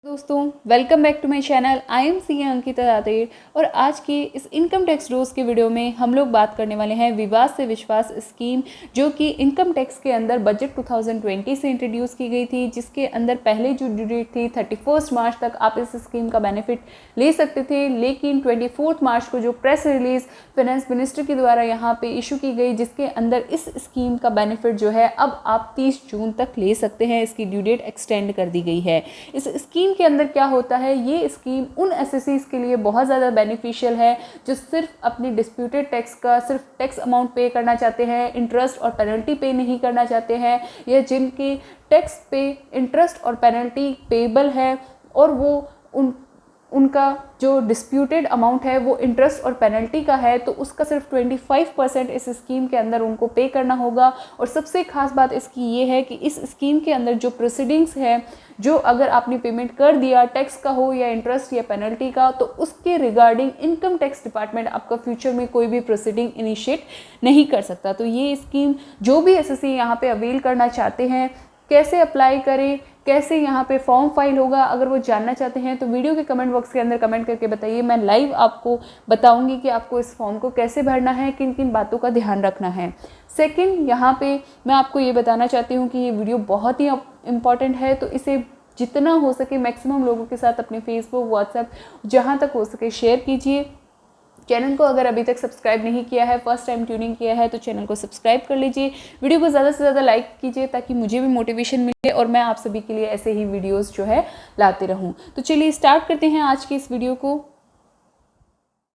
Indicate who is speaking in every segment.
Speaker 1: दोस्तों, welcome back to my channel. I am C Ankita Datar और आज की इस इनकम टैक्स रोज़ के वीडियो में हम लोग बात करने वाले हैं विवाद से विश्वास स्कीम, जो कि इनकम टैक्स के अंदर बजट 2020 से इंट्रोड्यूस की गई थी, जिसके अंदर पहले जो ड्यू डेट थी 31 मार्च तक आप इस स्कीम का बेनिफिट ले सकते थे। लेकिन 24 मार्च को जो प्रेस रिलीज़ फाइनेंस मिनिस्टर के द्वारा यहाँ पे इशू की गई, जिसके अंदर इस स्कीम का बेनिफिट जो है अब आप 30 जून तक ले सकते हैं। इसकी ड्यू डेट एक्सटेंड कर दी गई है। इस स्कीम के अंदर क्या होता है, ये स्कीम उन एसएससीज के लिए बहुत ज़्यादा बेनिफिशियल है जो सिर्फ अपनी डिस्प्यूटेड टैक्स का सिर्फ टैक्स अमाउंट पे करना चाहते हैं, इंटरेस्ट और पेनल्टी पे नहीं करना चाहते हैं, या जिनकी टैक्स पे इंटरेस्ट और पेनल्टी पेबल है और वो उनका जो डिस्प्यूटेड अमाउंट है वो इंटरेस्ट और पेनल्टी का है, तो उसका सिर्फ 25% इस स्कीम के अंदर उनको पे करना होगा। और सबसे खास बात इसकी ये है कि इस स्कीम के अंदर जो प्रोसीडिंग्स है, जो अगर आपने पेमेंट कर दिया टैक्स का हो या इंटरेस्ट या पेनल्टी का, तो उसके रिगार्डिंग इनकम टैक्स डिपार्टमेंट आपका फ्यूचर में कोई भी प्रोसीडिंग इनिशिएट नहीं कर सकता। तो ये स्कीम जो भी एसएससी यहाँ पे अवेल करना चाहते हैं, कैसे अप्लाई करें, कैसे यहाँ पे फॉर्म फाइल होगा, अगर वो जानना चाहते हैं तो वीडियो के कमेंट बॉक्स के अंदर कमेंट करके बताइए। मैं लाइव आपको बताऊंगी कि आपको इस फॉर्म को कैसे भरना है, किन किन बातों का ध्यान रखना है। सेकंड, यहाँ पे मैं आपको ये बताना चाहती हूँ कि ये वीडियो बहुत ही इम्पॉर्टेंट है, तो इसे जितना हो सके मैक्सिमम लोगों के साथ अपने फेसबुक, व्हाट्सएप, जहाँ तक हो सके शेयर कीजिए। चैनल को अगर अभी तक सब्सक्राइब नहीं किया है, फर्स्ट टाइम ट्यूनिंग किया है, तो चैनल को सब्सक्राइब कर लीजिए। वीडियो को ज़्यादा से ज़्यादा लाइक कीजिए ताकि मुझे भी मोटिवेशन मिले और मैं आप सभी के लिए ऐसे ही वीडियोस जो है लाते रहूं। तो चलिए स्टार्ट करते हैं आज की इस वीडियो को।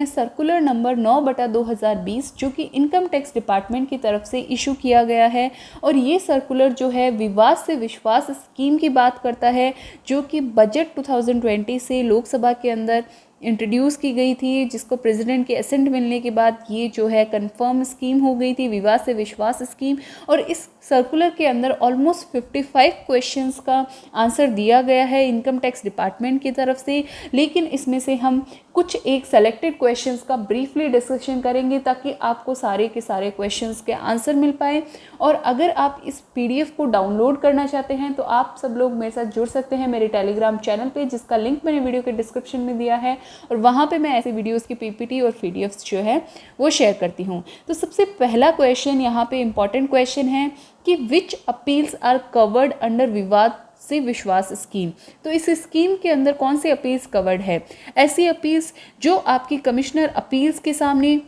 Speaker 1: सर्कुलर नंबर 9/2020 जो कि इनकम टैक्स डिपार्टमेंट की तरफ से इशू किया गया है, और ये सर्कुलर जो है विवाद से विश्वास स्कीम की बात करता है, जो कि बजट 2020 से लोकसभा के अंदर इंट्रोड्यूस की गई थी, जिसको प्रेसिडेंट के एसेंट मिलने के बाद ये जो है कंफर्म स्कीम हो गई थी, विवाद से विश्वास स्कीम। और इस सर्कुलर के अंदर ऑलमोस्ट 55 क्वेश्चंस का आंसर दिया गया है इनकम टैक्स डिपार्टमेंट की तरफ से। लेकिन इसमें से हम कुछ एक सेलेक्टेड क्वेश्चंस का ब्रीफली डिस्कशन करेंगे ताकि आपको सारे के सारे क्वेश्चंस के आंसर मिल पाए। और अगर आप इस पीडीएफ को डाउनलोड करना चाहते हैं तो आप सब लोग मेरे साथ जुड़ सकते हैं मेरे टेलीग्राम चैनल पे, जिसका लिंक मैंने वीडियो के डिस्क्रिप्शन में दिया है, और वहाँ पे मैं ऐसे वीडियोस की पीपीटी और पीडीएफ्स जो है वो शेयर करती हूँ। तो सबसे पहला क्वेश्चन यहाँ पे इम्पॉर्टेंट क्वेश्चन है कि विच अपील्स आर कवर्ड अंडर विवाद से विश्वास स्कीम। तो इस स्कीम के अंदर कौन सी अपील्स कवर्ड है? ऐसी अपील्स जो आपकी कमिश्नर अपील्स के सामने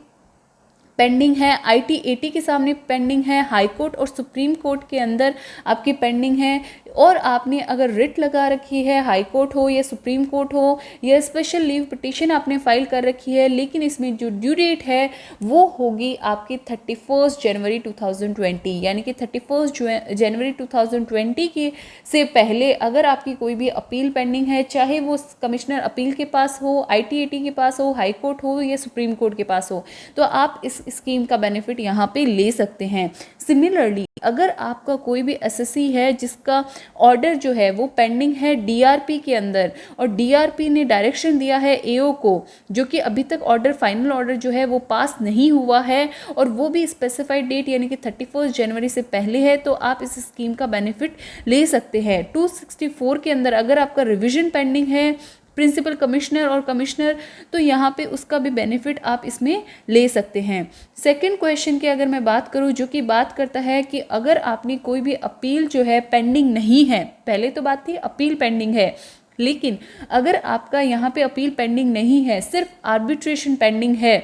Speaker 1: पेंडिंग है, ITAT के सामने पेंडिंग है, हाई कोर्ट और सुप्रीम कोर्ट के अंदर आपकी पेंडिंग है, और आपने अगर रिट लगा रखी है, हाई कोर्ट हो या सुप्रीम कोर्ट हो, या स्पेशल लीव पिटीशन आपने फाइल कर रखी है, लेकिन इसमें जो ड्यू डेट है वो होगी आपकी 31 जनवरी 2020, यानी कि 31 जनवरी 2020 के से पहले अगर आपकी कोई भी अपील पेंडिंग है, चाहे वो कमिश्नर अपील के पास हो, ITAT के पास हो, हाई कोर्ट हो या सुप्रीम कोर्ट के पास हो, तो आप इस स्कीम का बेनिफिट यहाँ पे ले सकते हैं। सिमिलरली अगर आपका कोई भी एसएससी है जिसका ऑर्डर जो है वो पेंडिंग है DRP के अंदर, और DRP ने डायरेक्शन दिया है AO को, जो कि अभी तक ऑर्डर फाइनल ऑर्डर जो है वो पास नहीं हुआ है, और वो भी स्पेसिफाइड डेट यानी कि 31 जनवरी से पहले है, तो आप इस स्कीम का बेनिफिट ले सकते हैं। 264 के अंदर अगर आपका रिविजन पेंडिंग है प्रिंसिपल कमिश्नर और कमिश्नर, तो यहाँ पे उसका भी बेनिफिट आप इसमें ले सकते हैं। सेकंड क्वेश्चन की अगर मैं बात करूँ, जो कि बात करता है कि अगर आपने कोई भी अपील जो है पेंडिंग नहीं है, पहले तो बात थी अपील पेंडिंग है, लेकिन अगर आपका यहाँ पे अपील पेंडिंग नहीं है, सिर्फ आर्बिट्रेशन पेंडिंग है,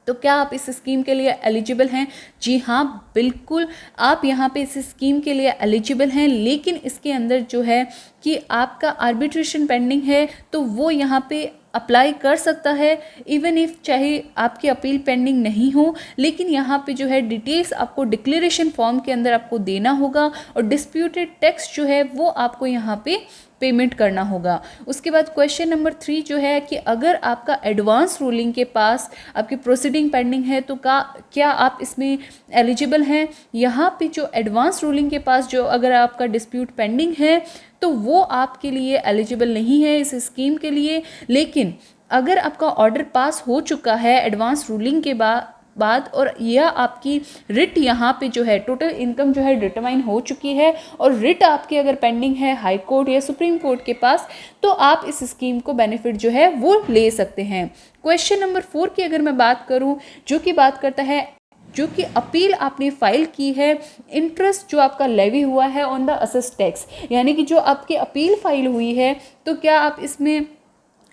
Speaker 1: तो क्या आप इस स्कीम के लिए एलिजिबल हैं? जी हाँ, बिल्कुल आप यहाँ पे इस स्कीम के लिए एलिजिबल हैं, लेकिन इसके अंदर जो है कि आपका आर्बिट्रेशन पेंडिंग है तो वो यहाँ पे अप्लाई कर सकता है, इवन इफ चाहे आपकी अपील पेंडिंग नहीं हो, लेकिन यहाँ पे जो है डिटेल्स आपको डिक्लेरेशन फॉर्म के अंदर आपको देना होगा, और डिस्प्यूटेड टैक्स जो है वो आपको यहाँ पे पेमेंट करना होगा। उसके बाद क्वेश्चन नंबर 3 जो है कि अगर आपका एडवांस रूलिंग के पास आपकी प्रोसीडिंग पेंडिंग है तो क्या आप इसमें एलिजिबल हैं? यहाँ पे जो एडवांस रूलिंग के पास जो अगर आपका डिस्प्यूट पेंडिंग है तो वो आपके लिए एलिजिबल नहीं है इस स्कीम के लिए। लेकिन अगर आपका ऑर्डर पास हो चुका है एडवांस रूलिंग के बाद बाद और यह आपकी रिट यहाँ पे जो है टोटल इनकम जो है डिटरमाइन हो चुकी है और रिट आपकी अगर पेंडिंग है हाई कोर्ट या सुप्रीम कोर्ट के पास, तो आप इस स्कीम को बेनिफिट जो है वो ले सकते हैं। क्वेश्चन नंबर 4 की अगर मैं बात करूं, जो कि बात करता है जो कि अपील आपने फाइल की है, इंटरेस्ट जो आपका लेवी हुआ है ऑन द असेस टैक्स, यानी कि जो आपकी अपील फाइल हुई है, तो क्या आप इसमें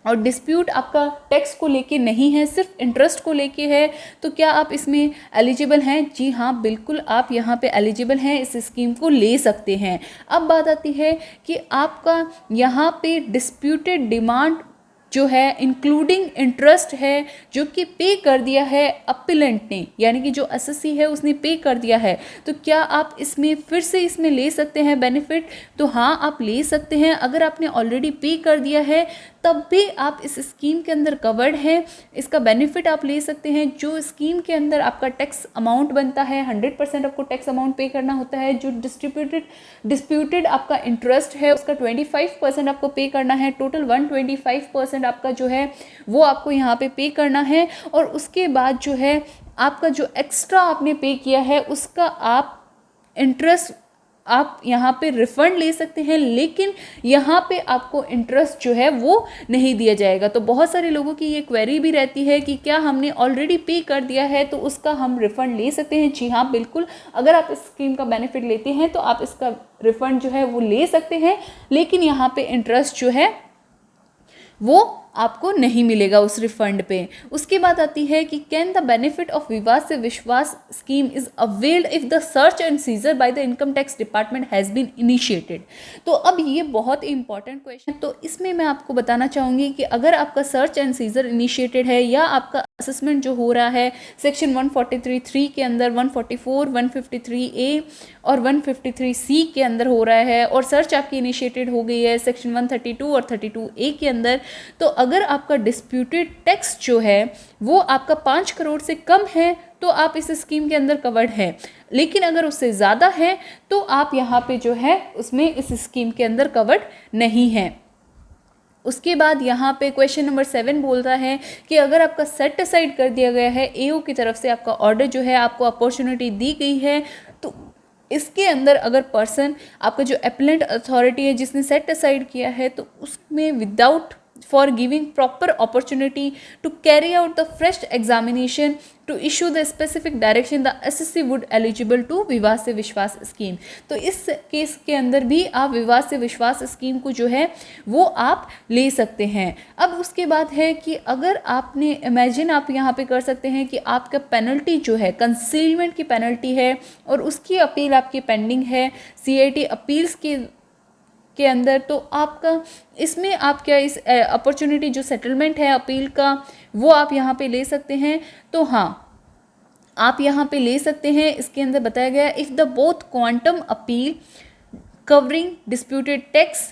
Speaker 1: और डिस्प्यूट आपका टैक्स को लेके नहीं है, सिर्फ इंटरेस्ट को लेके है, तो क्या आप इसमें एलिजिबल हैं? जी हाँ, बिल्कुल आप यहाँ पे एलिजिबल हैं, इस स्कीम को ले सकते हैं। अब बात आती है कि आपका यहाँ पे डिस्प्यूटेड डिमांड जो है इंक्लूडिंग इंटरेस्ट है जो कि पे कर दिया है अपीलेंट ने, यानी कि जो एसएससी है उसने पे कर दिया है, तो क्या आप इसमें फिर से इसमें ले सकते हैं बेनिफिट? तो हाँ, आप ले सकते हैं। अगर आपने ऑलरेडी पे कर दिया है तब भी आप इस स्कीम के अंदर कवर्ड हैं, इसका बेनिफिट आप ले सकते हैं। जो स्कीम के अंदर आपका टैक्स अमाउंट बनता है 100% आपको टैक्स अमाउंट पे करना होता है। जो डिस्प्यूटेड आपका इंटरेस्ट है उसका 25% आपको पे करना है। टोटल 125% आपका जो है वो आपको यहाँ पे करना है। और उसके बाद जो है आपका जो एक्स्ट्रा आपने पे किया है उसका आप इंटरेस्ट आप यहाँ पे रिफंड ले सकते हैं, लेकिन यहाँ पे आपको इंटरेस्ट जो है वो नहीं दिया जाएगा। तो बहुत सारे लोगों की ये क्वेरी भी रहती है कि क्या हमने ऑलरेडी पे कर दिया है तो उसका हम रिफंड ले सकते हैं? जी हाँ, बिल्कुल। अगर आप इस स्कीम का बेनिफिट लेते हैं तो आप इसका रिफंड जो है वो ले सकते हैं, लेकिन यहाँ पे इंटरेस्ट जो है वो आपको नहीं मिलेगा उस रिफंड पे। उसके बाद आती है कि can the benefit of Vivad se Vishwas scheme is availed if the search and seizure by the income tax department has been initiated. तो अब ये बहुत इंपॉर्टेंट क्वेश्चन, तो इसमें मैं आपको बताना चाहूँगी कि अगर आपका सर्च एंड सीजर इनिशिएटेड है या आपका असेसमेंट जो हो रहा है सेक्शन 143(3) के अंदर 144, 153A और 153C के अंदर हो रहा है, और सर्च आपकी इनिशिएटेड हो गई है सेक्शन 132 और 32A के अंदर, तो अगर आपका डिस्प्यूटेड टैक्स जो है वो आपका 5 करोड़ से कम है तो आप इस स्कीम के अंदर कवर्ड है, लेकिन अगर उससे ज़्यादा है तो आप यहाँ पे जो है उसमें इस स्कीम के अंदर कवर्ड नहीं है। उसके बाद यहाँ पे क्वेश्चन नंबर 7 बोलता है कि अगर आपका सेट असाइड कर दिया गया है, एओ की तरफ से आपका ऑर्डर जो है आपको अपॉर्चुनिटी दी गई है, तो इसके अंदर अगर पर्सन आपका जो अपीलेंट अथॉरिटी है जिसने सेट असाइड किया है, तो उसमें without for giving proper opportunity to carry out the fresh examination to issue the specific direction, the SSC would eligible to विवाद से विश्वास स्कीम। तो इस केस के अंदर भी आप विवाद से विश्वास स्कीम को जो है वो आप ले सकते हैं। अब उसके बाद है कि अगर आपने इमेजिन आप यहाँ पे कर सकते हैं कि आपका पेनल्टी जो है कंसीलमेंट की पेनल्टी है और उसकी अपील आपकी पेंडिंग है CIT अपील्स के अंदर, तो आपका इसमें आप क्या इस अपॉर्चुनिटी जो सेटलमेंट है अपील का वो आप यहाँ पे ले सकते हैं? तो हाँ, आप यहाँ पे ले सकते हैं। इसके अंदर बताया गया if the both quantum appeal covering disputed tax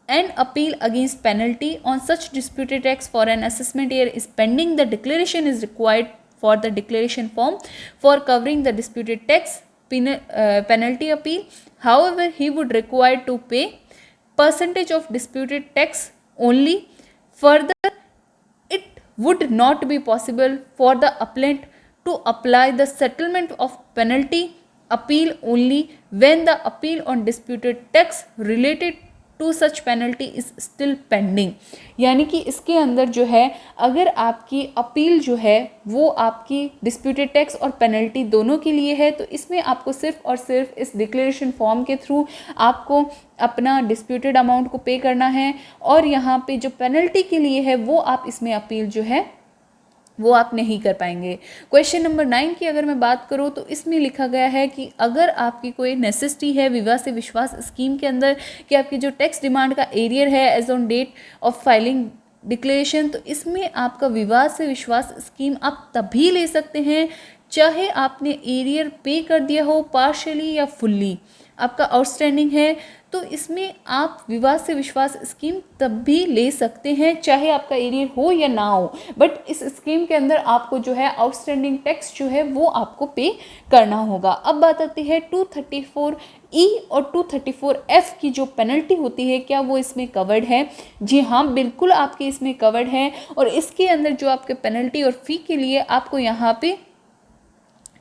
Speaker 1: and appeal against penalty on such disputed tax for an assessment year is pending, the declaration is required for the declaration form for covering the disputed tax penalty appeal. However, he would require to pay percentage of disputed tax only. Further, it would not be possible for the appellant to apply the settlement of penalty appeal only when the appeal on disputed tax related to such penalty is still pending. यानी कि इसके अंदर जो है अगर आपकी appeal जो है वो आपकी डिस्प्यूटेड टैक्स और पेनल्टी दोनों के लिए है, तो इसमें आपको सिर्फ और सिर्फ इस डिक्लेरेशन फॉर्म के थ्रू आपको अपना डिस्प्यूटेड अमाउंट को पे करना है, और यहाँ पे जो पेनल्टी के लिए है वो आप इसमें अपील जो है वो आप नहीं कर पाएंगे। क्वेश्चन नंबर 9 की अगर मैं बात करूँ तो इसमें लिखा गया है कि अगर आपकी कोई नेसेसिटी है विवाद से विश्वास स्कीम के अंदर कि आपकी जो टैक्स डिमांड का एरियर है as on date of filing declaration, तो इसमें आपका विवाद से विश्वास स्कीम आप तभी ले सकते हैं चाहे आपने एरियर पे कर दिया हो पार्शियली या फुल्ली, आपका आउटस्टैंडिंग है, तो इसमें आप विवाद से विश्वास स्कीम तब भी ले सकते हैं चाहे आपका एरियर हो या ना हो। बट इस स्कीम के अंदर आपको जो है आउटस्टैंडिंग टैक्स जो है वो आपको पे करना होगा। अब बात आती है 234E और 234F की जो पेनल्टी होती है, क्या वो इसमें कवर्ड है? जी हाँ, बिल्कुल आपके इसमें कवर्ड है, और इसके अंदर जो आपके पेनल्टी और फ़ी के लिए आपको यहाँ पे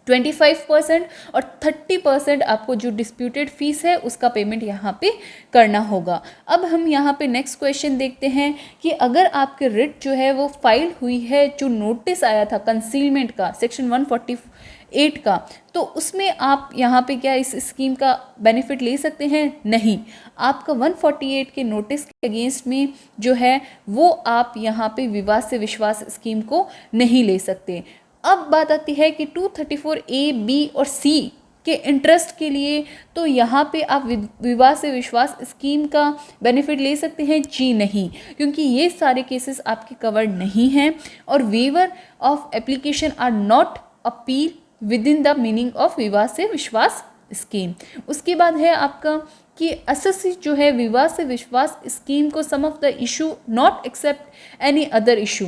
Speaker 1: 25% और 30% आपको जो डिस्प्यूटेड फीस है उसका पेमेंट यहाँ पे करना होगा। अब हम यहाँ पे नेक्स्ट क्वेश्चन देखते हैं कि अगर आपके रिट जो है वो फाइल हुई है, जो नोटिस आया था कंसीलमेंट का सेक्शन 148 का, तो उसमें आप यहाँ पे क्या इस स्कीम का बेनिफिट ले सकते हैं? नहीं, आपका 148 के नोटिस के अगेंस्ट में जो है वो आप यहाँ पे विवाद से विश्वास स्कीम को नहीं ले सकते। अब बात आती है कि 234A, B और C के इंटरेस्ट के लिए, तो यहाँ पे आप विवाद से विश्वास स्कीम का बेनिफिट ले सकते हैं? जी नहीं, क्योंकि ये सारे केसेस आपके कवर्ड नहीं हैं और waiver of application are not appeal within the meaning of Vivad se Vishwas scheme. उसके बाद है आपका कि एसएससी जो है विवाद से विश्वास स्कीम को some of the issue not accept any other issue.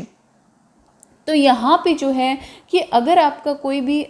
Speaker 1: तो यहाँ पे जो है कि अगर आपका कोई भी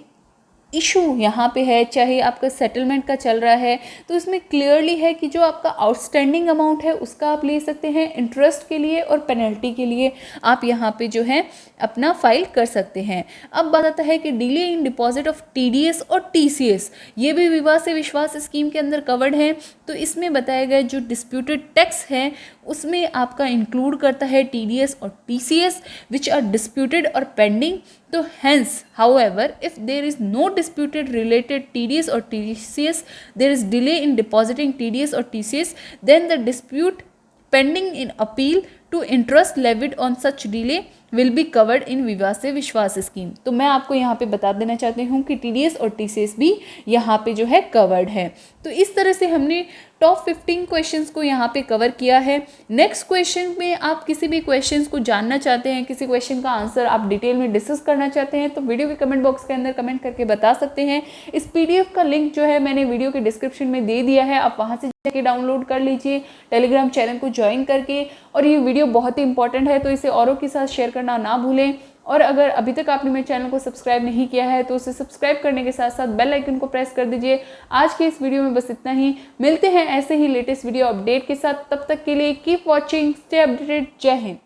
Speaker 1: इशू यहाँ पे है, चाहे आपका सेटलमेंट का चल रहा है, तो इसमें क्लियरली है कि जो आपका आउटस्टैंडिंग अमाउंट है उसका आप ले सकते हैं इंटरेस्ट के लिए और पेनल्टी के लिए आप यहाँ पे जो है अपना फाइल कर सकते हैं। अब बात आता है कि delay in deposit of TDS और टीसीएस, ये भी विवाद से विश्वास स्कीम के अंदर कवर्ड है। तो इसमें बताया गया जो डिस्प्यूटेड टैक्स है उसमें आपका इंक्लूड करता है टीडीएस और टीसीएस विच आर डिस्प्यूटेड और पेंडिंग। तो hence however if there is no disputed related TDS or TCS, there is delay in depositing TDS or TCS, then the dispute pending in appeal to interest levied on such delay will be covered in विवाद se Vishwas scheme. तो मैं आपको यहाँ पे बता देना चाहती हूँ कि टीडीएस और टीसीएस भी यहाँ पे जो है कवर्ड है। तो इस तरह से हमने टॉप 15 क्वेश्चंस को यहाँ पे कवर किया है। नेक्स्ट क्वेश्चन में आप किसी भी क्वेश्चंस को जानना चाहते हैं, किसी क्वेश्चन का आंसर आप डिटेल में डिस्कस करना चाहते हैं, तो वीडियो के कमेंट बॉक्स के अंदर कमेंट करके बता सकते हैं। इस पीडीएफ का लिंक जो है मैंने वीडियो के डिस्क्रिप्शन में दे दिया है, आप वहाँ से जाके डाउनलोड कर लीजिए टेलीग्राम चैनल को ज्वाइन करके। और ये वीडियो बहुत ही इंपॉर्टेंट है तो इसे औरों के साथ शेयर करना ना भूलें। और अगर अभी तक आपने मेरे चैनल को सब्सक्राइब नहीं किया है तो उसे सब्सक्राइब करने के साथ साथ बेल आइकन को प्रेस कर दीजिए। आज के इस वीडियो में बस इतना ही, मिलते हैं ऐसे ही लेटेस्ट वीडियो अपडेट के साथ। तब तक के लिए कीप वॉचिंग, स्टे अपडेटेड। जय हिंद।